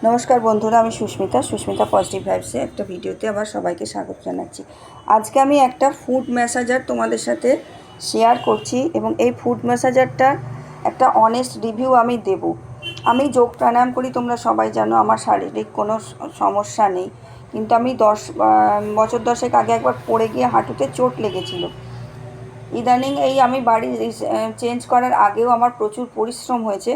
নমস্কার বন্ধুরা, আমি সুস্মিতা পজিটিভ ভাইবসে একটা ভিডিওতে আবার সবাইকে স্বাগত জানাচ্ছি। আজকে আমি একটা ফুড ম্যাসাজার তোমাদের সাথে শেয়ার করছি এবং এই ফুড ম্যাসাজারটার একটা অনেস্ট রিভিউ আমি দেব। আমি যোগ প্রাণায়াম করি, তোমরা সবাই জানো। আমার শারীরিক কোনো সমস্যা নেই, কিন্তু আমি 10 বছর আগে একবার পড়ে গিয়ে হাঁটুতে চোট লেগেছিল। ইদানিং আমি বাড়ি চেঞ্জ করার আগেও আমার প্রচুর পরিশ্রম হয়েছে,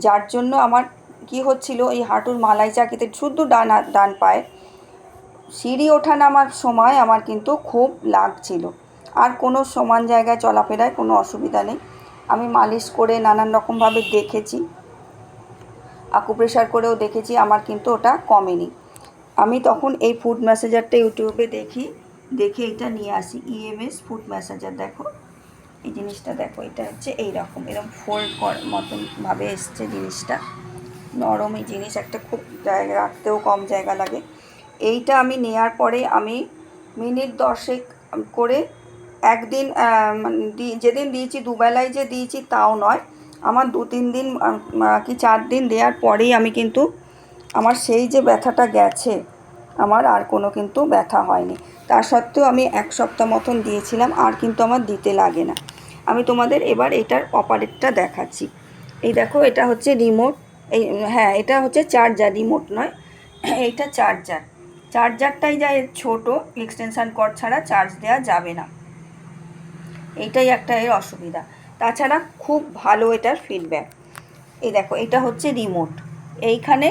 যার জন্য আমার কি হচ্ছিল, এই হাঁটুর মালাই চাকিতে শুধু ডান পায়ে সিঁড়ি ওঠা নামার সময় আমার কিন্তু খুব লাগছিল। আর কোনো সমান জায়গায় চলাফেরায় কোনো অসুবিধা নেই। আমি মালিশ করে নানান রকমভাবে দেখেছি, আকুপ্রেশার করেও দেখেছি, আমার কিন্তু ওটা কমেনি। আমি তখন এই ফুড ম্যাসাজারটা ইউটিউবে দেখে এটা নিয়ে আসি। EMS food massager. দেখো এই জিনিসটা, দেখো এটা হচ্ছে এরকম ফোল্ড মতনভাবে এসছে জিনিসটা। নরম এই জিনিস, একটা খুব জায়গা রাখতেও কম জায়গা লাগে। এইটা আমি নেওয়ার পরে আমি মিনিট 10 করে একদিন যেদিন দিয়েছি, দুবেলায় যে দিয়েছি তাও নয়, আমার 2-3 দিন কি 4 দিন দেওয়ার পরেই আমি কিন্তু আমার সেই যে ব্যথাটা গেছে, আমার আর কোনো কিন্তু ব্যথা হয়নি। তা সত্ত্বেও আমি 1 সপ্তাহ মতন দিয়েছিলাম, আর কিন্তু আমার দিতে লাগে না। আমি তোমাদের এবার এটার অপারেটটা দেখাচ্ছি। এই দেখো, এটা হচ্ছে রিমোট। এটা হচ্ছে চার্জার, রিমোট নয়, এইটা চার্জারটাই যা ছোট, এক্সটেনশান কর্ড ছাড়া চার্জ দেওয়া যাবে না, এইটাই একটা এর অসুবিধা। তাছাড়া খুব ভালো এটার ফিডব্যাক। এই দেখো, এটা হচ্ছে রিমোট। এইখানে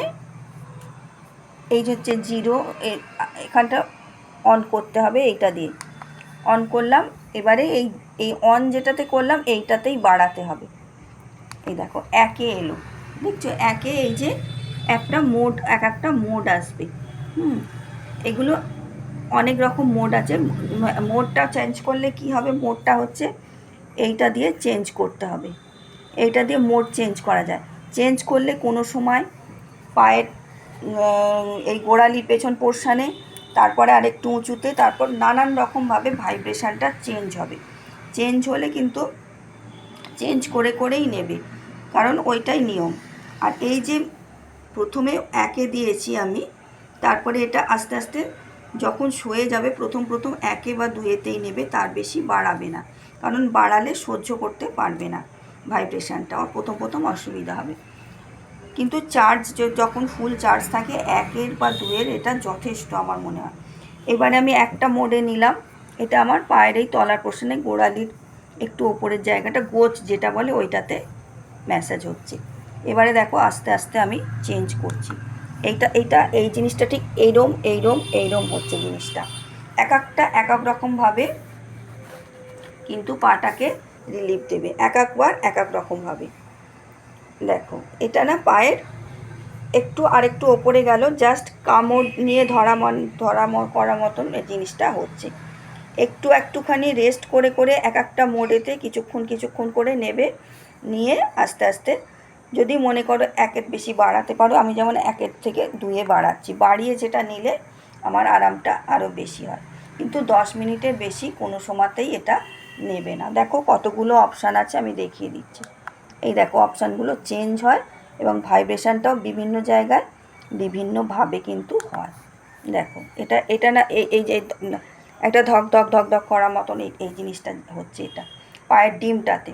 এই হচ্ছে 0, এখানটা অন করতে হবে, এইটা দিয়ে অন করলাম। এবারে এই অন যেটাতে করলাম এইটাতেই বাড়াতে হবে। এই দেখো 1-এ এলো, দেখছো 1-এ এই যে একটা মোড আসবে। এগুলো অনেক রকম মোড আছে। মোডটা চেঞ্জ করলে কি হবে, মোডটা হচ্ছে এইটা দিয়ে চেঞ্জ করতে হবে। এইটা দিয়ে মোড চেঞ্জ করা যায়। চেঞ্জ করলে কোনো সময় পায়ের এই গোড়ালি পেছন পোর্শানে, তারপরে আরেকটু উঁচুতে, তারপর নানান রকমভাবে ভাইব্রেশানটা চেঞ্জ হবে। চেঞ্জ হলে কিন্তু চেঞ্জ করেই নেবে, কারণ ওইটাই নিয়ম। আর এই যে প্রথমে 1-এ দিয়েছি আমি, তারপরে এটা আস্তে আস্তে যখন সয়ে যাবে, প্রথম 1-এ বা 2-এতেই নেবে, তার বেশি বাড়াবে না, কারণ বাড়ালে সহ্য করতে পারবে না ভাইব্রেশানটা, প্রথম অসুবিধা হবে। কিন্তু চার্জ যখন ফুল চার্জ থাকে 1-এর বা 2-এর, এটা যথেষ্ট আমার মনে হয়। এবারে আমি একটা মোডে নিলাম। এটা আমার পায়ের এই তলার পোর্শনে, গোড়ালির একটু ওপরের জায়গাটা, গোছ যেটা বলে, ওইটাতে ম্যাসাজ হচ্ছে। এবারে দেখো আস্তে আস্তে আমি চেঞ্জ করছি। এই জিনিসটা ঠিক এইরম হচ্ছে জিনিসটা। এক এক রকমভাবে কিন্তু পাটাকে রিলিফ দেবে, একবার এক রকমভাবে। দেখো এটা না পায়ের আরেকটু ওপরে গেল, জাস্ট কামড় নিয়ে ধরা করার মতন এই জিনিসটা হচ্ছে। একটুখানি রেস্ট করে একটা মোডেতে কিছুক্ষণ করে নেবে, নিয়ে আস্তে আস্তে যদি মনে করো 1-এর বেশি বাড়াতে পারো, আমি যেমন 1-এর থেকে 2-এ বাড়াচ্ছি। বাড়িয়ে যেটা নিলে আমার আরামটা আরও বেশি হয়, কিন্তু 10 মিনিটের বেশি কোনো সময়তেই এটা নেবে না। দেখো কতগুলো অপশান আছে, আমি দেখিয়ে দিচ্ছি। এই দেখো অপশানগুলো চেঞ্জ হয় এবং ভাইব্রেশানটাও বিভিন্ন জায়গায় বিভিন্নভাবে কিন্তু হয়। দেখো এটা না, এই যে একটা ধক ধক করার মতন এই জিনিসটা হচ্ছে, এটা পায়ের ডিমটাতে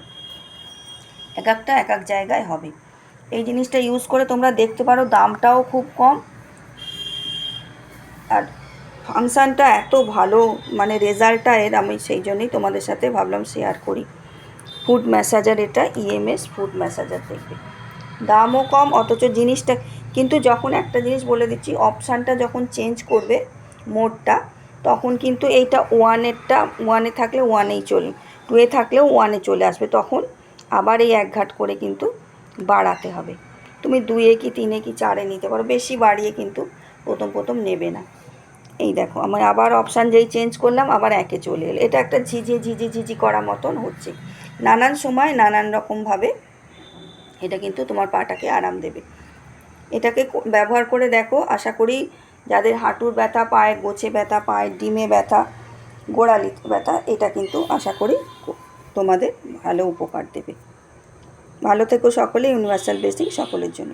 এক জায়গায় হবে। এই জিনিসটা ইউজ করে তোমরা দেখতে পারো, দামটাও খুব কম, আর ফাংশানটা এত ভালো, মানে রেজাল্টটা এর, আমি সেই জন্যই তোমাদের সাথে ভাবলাম শেয়ার করি। ফুড ম্যাসাজার, এটা ইএমএস ফুড ম্যাসাজার। দেখবে দামও কম, অথচ জিনিসটা কিন্তু, যখন একটা জিনিস বলে দিচ্ছি, অপশানটা যখন চেঞ্জ করবে মোডটা, তখন কিন্তু এইটা 1-এ থাকলে 1-এই 2-এ থাকলেও 1-এ চলে আসবে। তখন আবার এই এক ঘাট করে কিন্তু বাড়াতে হবে। তুমি 2-এ কি 3-এ কি 4-এ নিতে পারো, বেশি বাড়িয়ে কিন্তু প্রথম নেবে না। এই দেখো আমি আবার অপশান যেই চেঞ্জ করলাম, আবার 1-এ চলে এলো। এটা একটা ঝিঝি করা মতন হচ্ছে। নানান সময় নানান রকমভাবে এটা কিন্তু তোমার পাটাকে আরাম দেবে। এটাকে ব্যবহার করে দেখো, আশা করি যাদের হাঁটুর ব্যথা, পায়ের গোছে ব্যথা, পায়ের ডিমে ব্যথা, গোড়ালিতে ব্যথা, এটা কিন্তু আশা করি তোমাদের ভালো উপকার দেবে। ভালো থেকো সকলে। ইউনিভার্সাল ব্লেসিং সকলের জন্য।